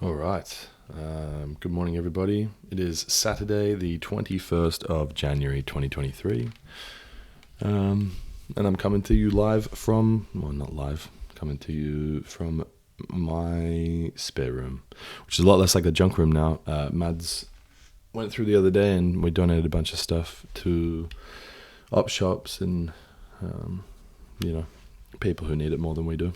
All right. Good morning, everybody. It is Saturday, the 21st of January, 2023. And I'm coming to you live from, well, not live, coming to you from my spare room, which is a lot less like the junk room now. Mads went through the other day and we donated a bunch of stuff to op shops and, people who need it more than we do.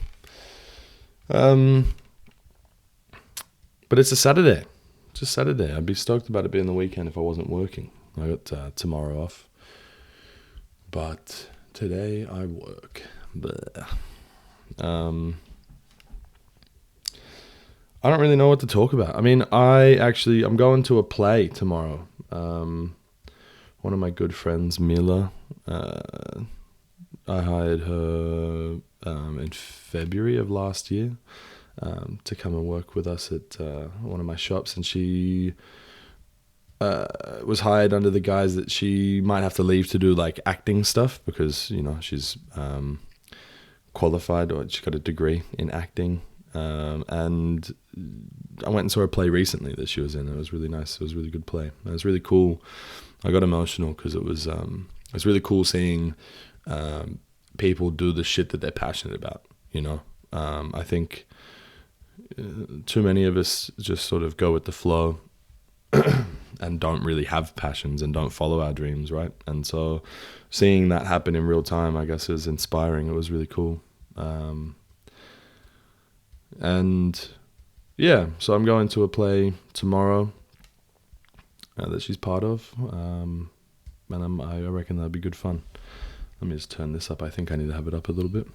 But it's a Saturday. It's a Saturday. I'd be stoked about it being the weekend if I wasn't working. I got tomorrow off. But today I work. I don't really know what to talk about. I mean, I'm going to a play tomorrow. One of my good friends, Mila, I hired her in February of last year. To come and work with us at one of my shops, and she was hired under the guise that she might have to leave to do like acting stuff because she's qualified, or she got a degree in acting. And I went and saw a play recently that she was in. It was really nice. It was a really good play. It was really cool. I got emotional because it was really cool seeing people do the shit that they're passionate about. I think too many of us just sort of go with the flow and don't really have passions and don't follow our dreams, right? And so seeing that happen in real time, I guess, is inspiring. It was really cool. And yeah, so I'm going to a play tomorrow that she's part of, and I reckon that'll be good fun. Let me just turn this up. I think I need to have it up a little bit.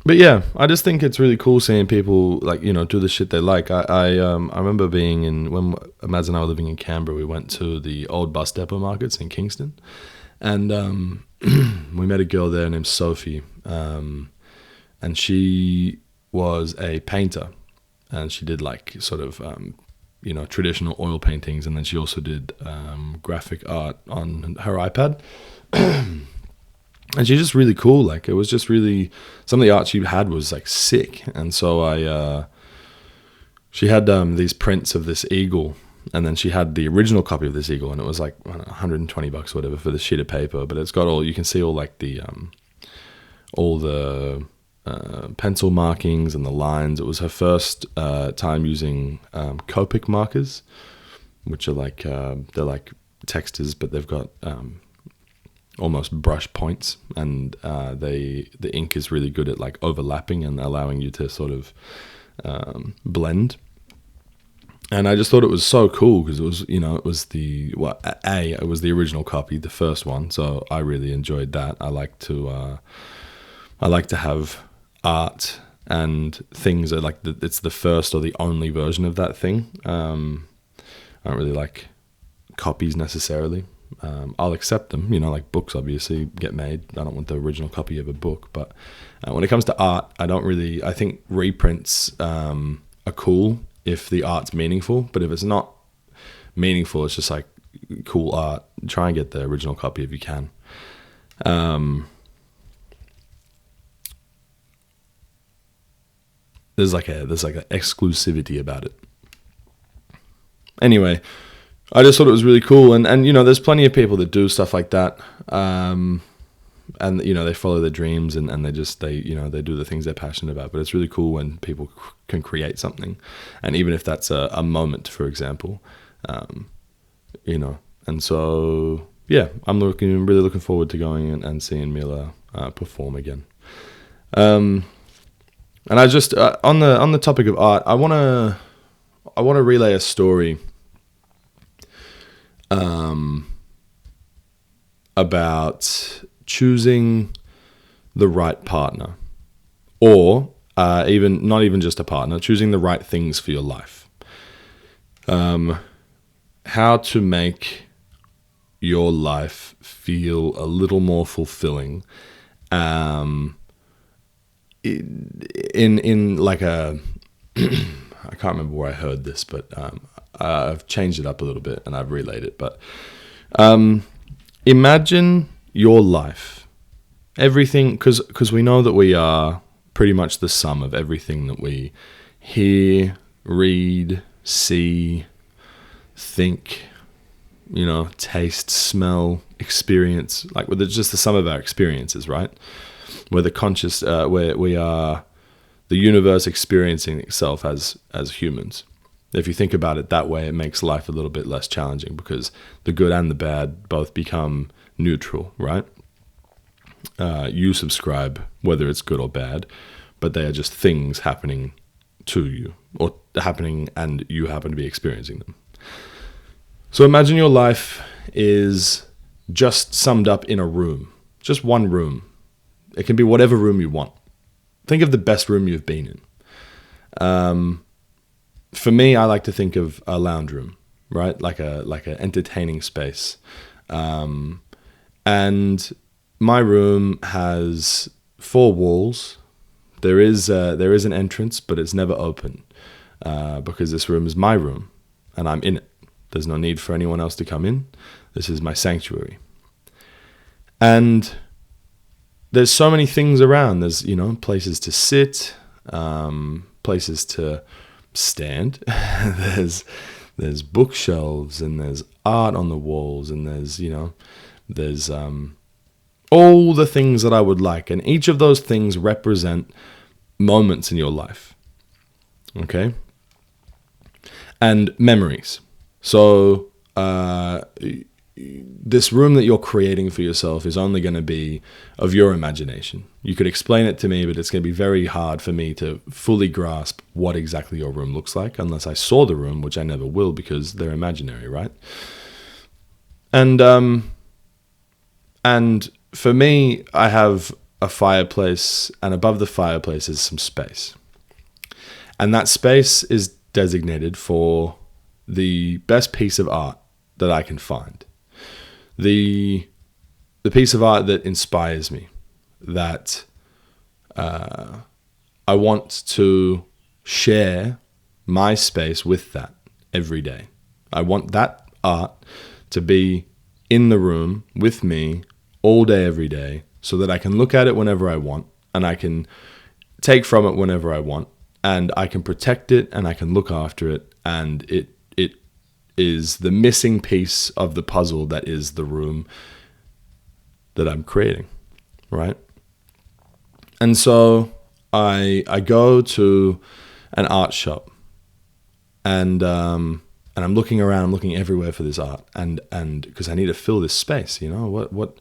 But yeah, I just think it's really cool seeing people do the shit they like. I remember being when Mads and I were living in Canberra, we went to the old bus depot markets in Kingston, and we met a girl there named Sophie, and she was a painter, and she did traditional oil paintings, and then she also did graphic art on her iPad. And she's just really cool. It was just really, some of the art she had was sick. And so she had these prints of this eagle, and then she had the original copy of this eagle, and it was $120 or whatever for the sheet of paper. But it's got you can see all the pencil markings and the lines. It was her first time using Copic markers, which are they're like textures, but they've got almost brush points, and the ink is really good at overlapping and allowing you to sort of blend. And I just thought it was so cool because it was it was the original copy, the first one, so I really enjoyed that. I like to have art and things that it's the first or the only version of that thing. I don't really like copies necessarily. I'll accept them, books obviously get made. I don't want the original copy of a book, but when it comes to art, I think reprints are cool if the art's meaningful, but if it's not meaningful, it's just cool art. Try and get the original copy if you can. There's an exclusivity about it. Anyway, I just thought it was really cool, and there's plenty of people that do stuff like that, and they follow their dreams and they do the things they're passionate about. But it's really cool when people can create something, and even if that's a moment, for example, And so yeah, I'm really looking forward to going and seeing Mila perform again. And I just on the topic of art, I want to relay a story about choosing the right partner, or not even just a partner, choosing the right things for your life. How to make your life feel a little more fulfilling, in like a I can't remember where I heard this, but I've changed it up a little bit and I've relayed it. But imagine your life, everything, because we know that we are pretty much the sum of everything that we hear, read, see, think, taste, smell, experience, like with just the sum of our experiences, right? We're the conscious, where we are the universe experiencing itself as humans. If you think about it that way, it makes life a little bit less challenging because the good and the bad both become neutral, right? You subscribe whether it's good or bad, but they are just things happening to you, or happening and you happen to be experiencing them. So imagine your life is just summed up in a room, just one room. It can be whatever room you want. Think of the best room you've been in. For me, I like to think of a lounge room, right? Like a entertaining space. And my room has 4 walls. There is an entrance, but it's never open because this room is my room and I'm in it. There's no need for anyone else to come in. This is my sanctuary. And there's so many things around. There's, places to sit, places to stand. there's bookshelves, and there's art on the walls, and there's all the things that I would like. And each of those things represent moments in your life. Okay? And memories. So this room that you're creating for yourself is only going to be of your imagination. You could explain it to me, but it's going to be very hard for me to fully grasp what exactly your room looks like unless I saw the room, which I never will because they're imaginary, right? And for me, I have a fireplace, and above the fireplace is some space. And that space is designated for the best piece of art that I can find. The piece of art that inspires me, that I want to share my space with that every day. I want that art to be in the room with me all day, every day, so that I can look at it whenever I want, and I can take from it whenever I want, and I can protect it, and I can look after it, and it is the missing piece of the puzzle that is the room that I'm creating, right? And so I go to an art shop, and I'm looking around, I'm looking everywhere for this art, and because I need to fill this space, what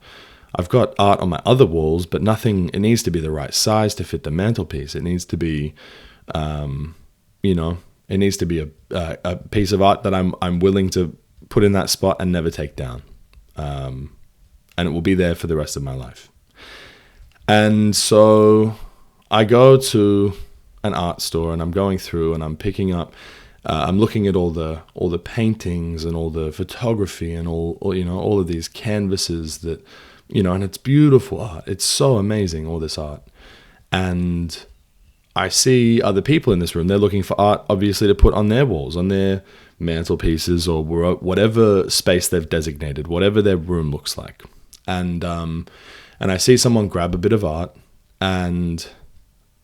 I've got art on my other walls, but nothing. It needs to be the right size to fit the mantelpiece. It needs to be, it needs to be a piece of art that I'm willing to put in that spot and never take down, and it will be there for the rest of my life. And so I go to an art store, and I'm going through, and I'm picking up. I'm looking at all the paintings and all the photography and all of these canvases that, and it's beautiful art. It's so amazing, all this art. And I see other people in this room. They're looking for art, obviously, to put on their walls, on their mantelpieces, or whatever space they've designated, whatever their room looks like. And I see someone grab a bit of art, and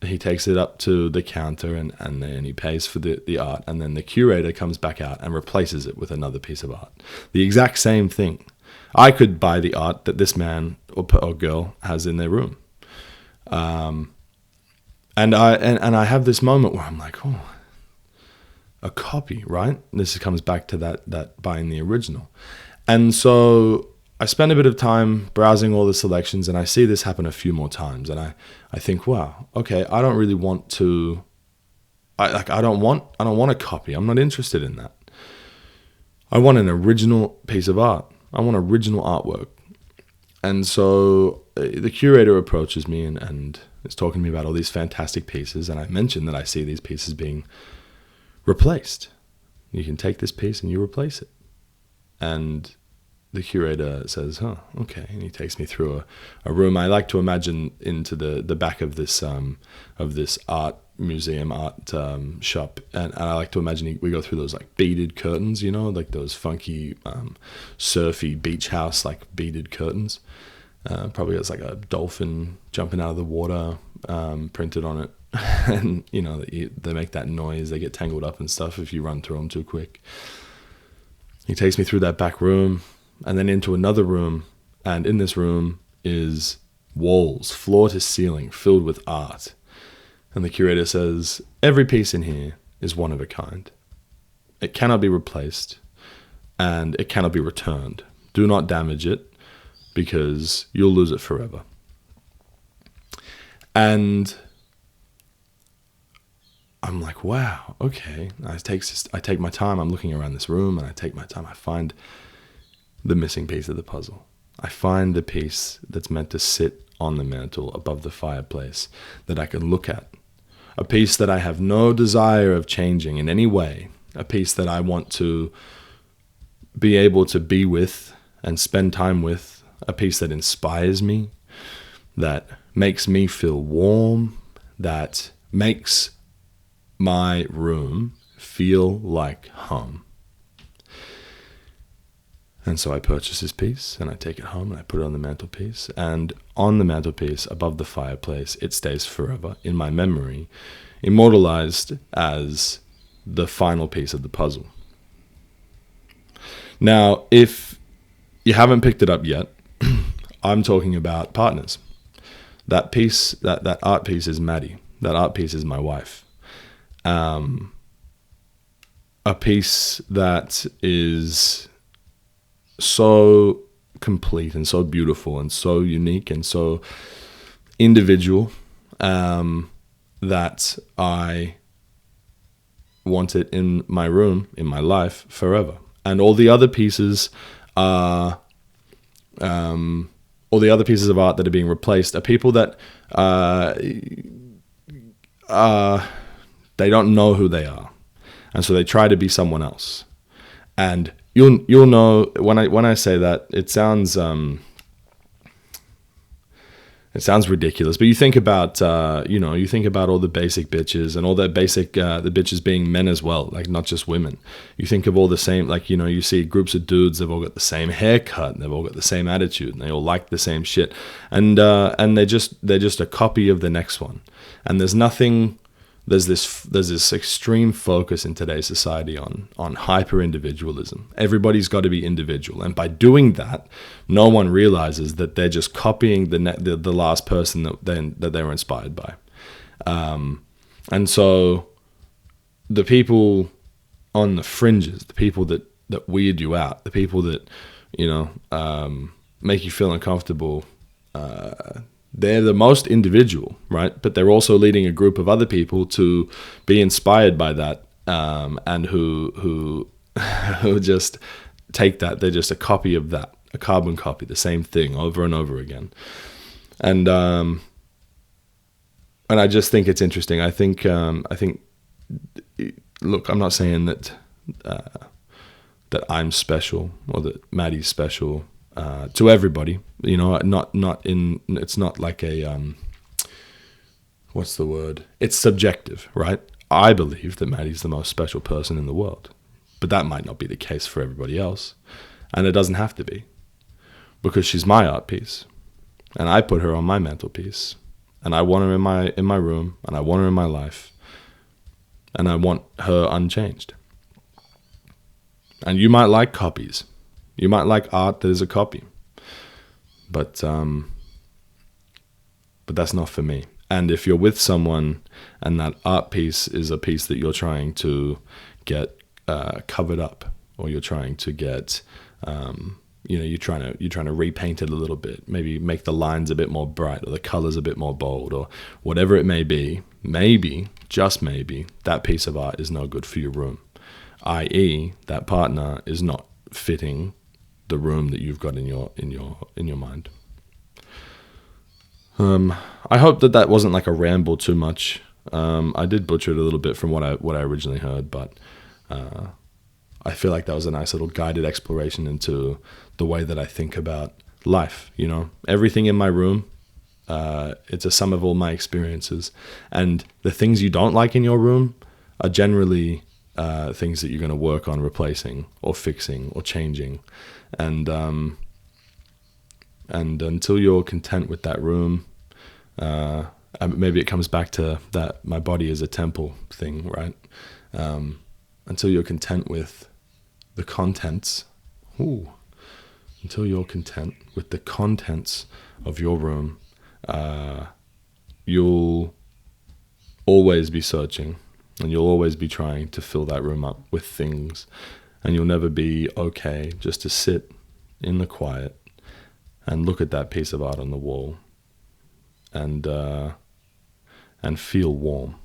he takes it up to the counter, and then he pays for the art, and then the curator comes back out and replaces it with another piece of art. The exact same thing. I could buy the art that this man or girl has in their room. And I have this moment where I'm like, oh, a copy, right? This comes back to that buying the original. And so I spend a bit of time browsing all the selections, and I see this happen a few more times. And I think, wow, okay, I don't really want to, I don't want a copy. I'm not interested in that. I want an original piece of art. I want original artwork. And so the curator approaches me and is talking to me about all these fantastic pieces. And I mentioned that I see these pieces being replaced. You can take this piece and you replace it. And the curator says, oh, okay. And he takes me through a room. I like to imagine into the back of this art museum, art shop. And I like to imagine we go through those like beaded curtains, like those funky surfy beach house, like beaded curtains. Probably has like a dolphin jumping out of the water printed on it. and they make that noise. They get tangled up and stuff if you run through them too quick. He takes me through that back room and then into another room, and in this room is walls, floor to ceiling, filled with art. And the curator says, every piece in here is one of a kind. It cannot be replaced, and it cannot be returned. Do not damage it, because you'll lose it forever. And I'm like, wow, okay. I take my time. I'm looking around this room, and I take my time. I find the missing piece of the puzzle. I find the piece that's meant to sit on the mantle above the fireplace that I can look at. A piece that I have no desire of changing in any way. A piece that I want to be able to be with and spend time with. A piece that inspires me, that makes me feel warm, that makes my room feel like home. And so I purchase this piece, and I take it home, and I put it on the mantelpiece. And on the mantelpiece, above the fireplace, it stays forever in my memory, immortalized as the final piece of the puzzle. Now, if you haven't picked it up yet, I'm talking about partners. That piece, that art piece is Maddie. That art piece is my wife. A piece that is so complete and so beautiful and so unique and so individual, that I want it in my room, in my life, forever. And all the other pieces are, all the other pieces of art that are being replaced are people that they don't know who they are, and so they try to be someone else. And you'll know when I say that, it sounds ridiculous, but you think about you think about all the basic bitches and all that basic the bitches being men as well, like not just women. You think of all the same, like you see groups of dudes, they've all got the same haircut and they've all got the same attitude and they all like the same shit, and they're just a copy of the next one. And there's this extreme focus in today's society on hyper individualism. Everybody's got to be individual, and by doing that, no one realizes that they're just copying the last person that they were inspired by. And so the people on the fringes, the people that weird you out, the people that make you feel uncomfortable, they're the most individual, right? But they're also leading a group of other people to be inspired by that, and who just take that. They're just a copy of that, a carbon copy, the same thing over and over again. And I just think it's interesting. I think look, I'm not saying that I'm special or that Maddie's special. To everybody, it's not like a, what's the word? It's subjective, right? I believe that Maddie's the most special person in the world, but that might not be the case for everybody else. And it doesn't have to be, because she's my art piece, and I put her on my mantelpiece, and I want her in my room, and I want her in my life, and I want her unchanged. And you might like copies. You might like art that is a copy, but that's not for me. And if you're with someone and that art piece is a piece that you're trying to get covered up, or you're trying to get, you're trying to repaint it a little bit, maybe make the lines a bit more bright or the colors a bit more bold, or whatever it may be, maybe, just maybe, that piece of art is no good for your room, i.e., that partner is not fitting the room that you've got in your mind. I hope that wasn't like a ramble too much. I did butcher it a little bit from what I originally heard, but I feel like that was a nice little guided exploration into the way that I think about life. Everything in my room, it's a sum of all my experiences, and the things you don't like in your room are generally things that you're going to work on replacing or fixing or changing. And until you're content with that room, maybe it comes back to that my body is a temple thing, right? Until you're content with the contents, ooh, until you're content with the contents of your room, you'll always be searching, and you'll always be trying to fill that room up with things, and you'll never be okay just to sit in the quiet and look at that piece of art on the wall and feel warm.